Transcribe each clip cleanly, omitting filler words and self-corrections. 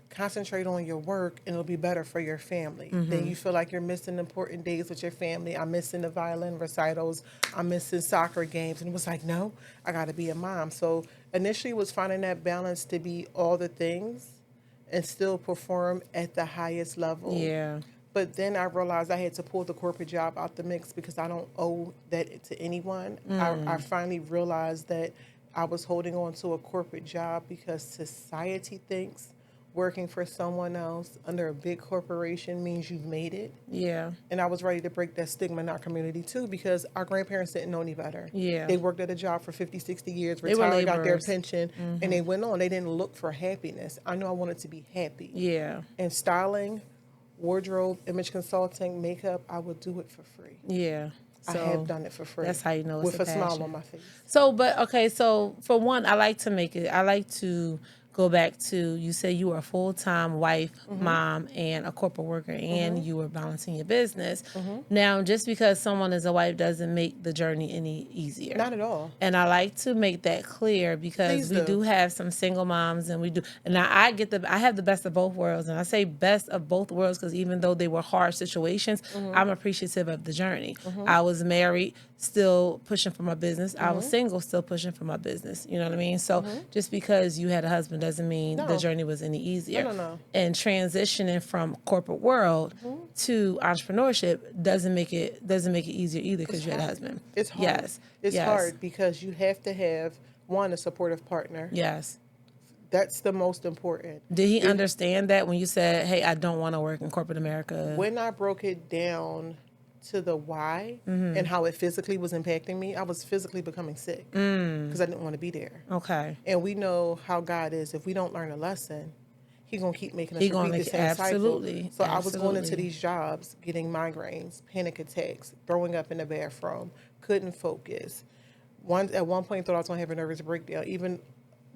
concentrate on your work and it'll be better for your family. Then you feel like you're missing important days with your family. I'm missing the violin recitals. I'm missing soccer games. And it was like, no, I got to be a mom. So initially it was finding that balance to be all the things and still perform at the highest level. Yeah. But then I realized I had to pull the corporate job out the mix because I don't owe that to anyone. I finally realized that I was holding on to a corporate job because society thinks working for someone else under a big corporation means you've made it. Yeah. And I was ready to break that stigma in our community too because our grandparents didn't know any better. Yeah. They worked at a job for 50, 60 years, They were retired, got their laborers. pension, and they went on. They didn't look for happiness. I knew I wanted to be happy. Yeah. And styling, wardrobe, image consulting, makeup, I would do it for free. Yeah. I have done it for free. That's how you know it's with a smile passion. on my face. So, but okay, so for one, I like to go back to, you say you were a full-time wife, mom, and a corporate worker, and you were balancing your business. Now, just because someone is a wife doesn't make the journey any easier. Not at all. And I like to make that clear because Please we do have some single moms, and we do. And now I have the best of both worlds, and I say best of both worlds because even though they were hard situations, I'm appreciative of the journey. I was married, still pushing for my business. I was single, still pushing for my business. You know what I mean? So just because you had a husband doesn't mean the journey was any easier. No. And transitioning from corporate world to entrepreneurship doesn't make it easier either because you had a husband. It's hard. Yes. It's Yes. hard because you have to have, one, a supportive partner. Yes. That's the most important. Did he understand that when you said, "Hey, I don't want to work in corporate America"? When I broke it down to the why and how it physically was impacting me, I was physically becoming sick because I didn't want to be there. Okay. And we know how God is. If we don't learn a lesson, He's going to keep making us He gonna repeat the make- same absolutely, cycle. So I was going into absolutely. these jobs, getting migraines, panic attacks, throwing up in the bathroom, couldn't focus. At one point, thought I was going to have a nervous breakdown. Even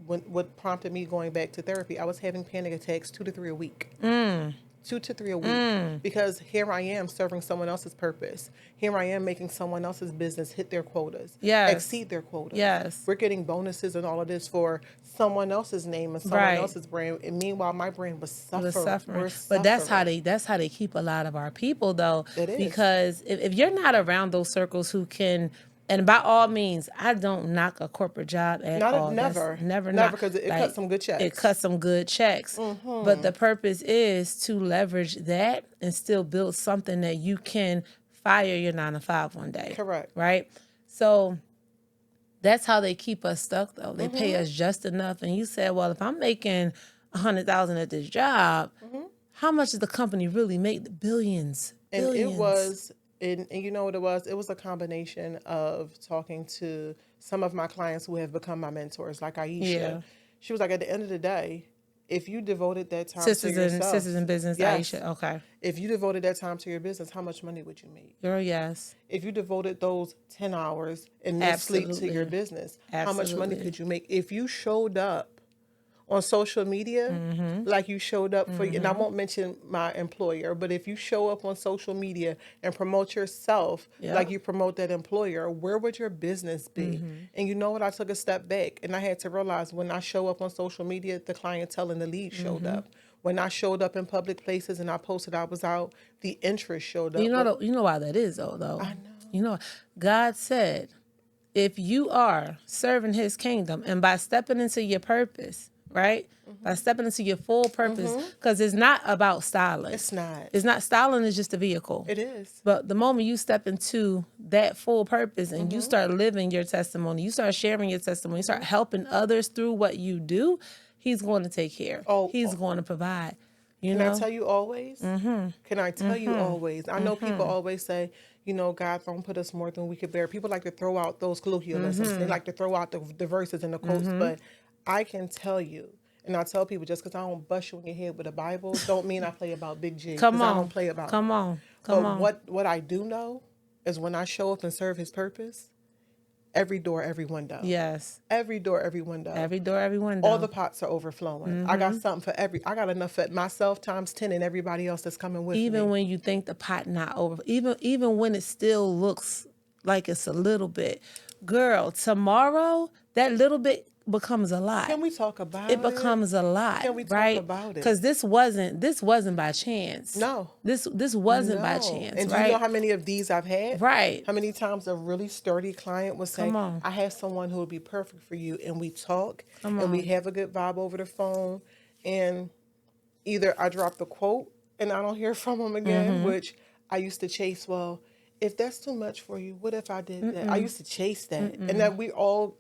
what prompted me going back to therapy, I was having panic attacks 2 to 3 a week. 2 to 3 a week. Because here I am serving someone else's purpose. Here I am making someone else's business hit their quotas, Yes. exceed their quotas. Yes. We're getting bonuses and all of this for someone else's name and someone Right. else's brand. And meanwhile, my brand was suffering. Was suffering. We're But that's suffering. how they keep a lot of our people though. It is. Because if you're not around those circles who can, and by all means, I don't knock a corporate job at all. Never. Never Because it cuts some good checks. It cuts some good checks. But the purpose is to leverage that and still build something that you can fire your 9 to 5 one day. Correct. Right? So that's how they keep us stuck though. They pay us just enough. And you said, well, if I'm making $100,000 at this job, how much does the company really make? Billions. And Billions. it was, and you know what it was? It was a combination of talking to some of my clients who have become my mentors, like Aisha. Yeah. She was like, at the end of the day, if you devoted that time Sisters to yourself, Sisters in Business, Yes. Aisha. Okay. if you devoted that time to your business, how much money would you make? Girl, yes. If you devoted those 10 hours and missed sleep to Absolutely. your business, how much money Absolutely. could you make? If you showed up on social media like you showed up for, and I won't mention my employer, but if you show up on social media and promote yourself Yeah. like you promote that employer, where would your business be? And you know what? I took a step back and I had to realize when I show up on social media, the clientele and the lead showed up. When I showed up in public places and I posted I was out, the interest showed up. You know why that is, though. I know. You know, God said, if you are serving His kingdom and by stepping into your purpose, right? By stepping into your full purpose, because it's not about styling. It's not. It's not, styling is just a vehicle. It is. But the moment you step into that full purpose and you start living your testimony, you start sharing your testimony, you start helping others through what you do, He's going to take care. He's going to provide. You know? Can I tell you always? Can I tell you always? I know people always say, you know, God don't put us more than we could bear. People like to throw out those colloquialisms. They like to throw out the verses and the quotes. But I can tell you, and I tell people, just because I don't bust you in your head with a Bible, don't mean I play about Big G. Come 'cause on. I don't play about Come it. on. Come on. What I do know is when I show up and serve His purpose, every door, every window. Yes. Every door, every window. Every door, every window. All the pots are overflowing. I got something for I got enough for myself times 10 and everybody else that's coming with me. Even when you think the pot not over, even when it still looks like it's a little bit, girl, tomorrow that little bit becomes a lot. Can we talk about It becomes a lot, Can we talk right? about it? Because this wasn't by chance. No. This wasn't by No. chance, And do right? you know how many of these I've had? Right. How many times a really sturdy client will say, Come on. I have someone who would be perfect for you. And we talk Come and we on. have a good vibe over the phone. And either I drop the quote and I don't hear from them again, Mm-hmm. which I used to chase. Well, if that's too much for you, what if I did that? I used to chase that. And that we all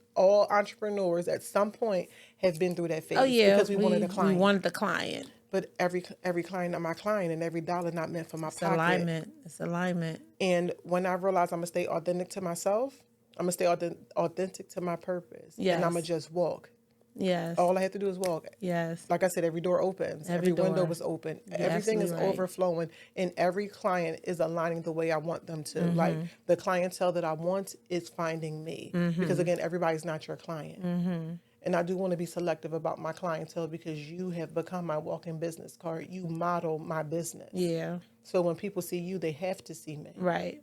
entrepreneurs at some point have been through that phase Oh yeah, because we wanted a we client. wanted the client. But every client not my client, and every dollar not meant for my It's pocket. alignment. It's alignment. And when I realized I'm gonna stay authentic to myself, I'm gonna stay authentic to my purpose, Yes. and I'm gonna just walk. Yes. All I have to do is walk. Yes. Like I said, every door opens, every Every window door. is open, You're everything is absolutely right. overflowing, and every client is aligning the way I want them to. Like the clientele that I want is finding me, because again, everybody's not your client. And I do want to be selective about my clientele because you have become my walking business card. You model my business. Yeah. So when people see you, they have to see me. Right.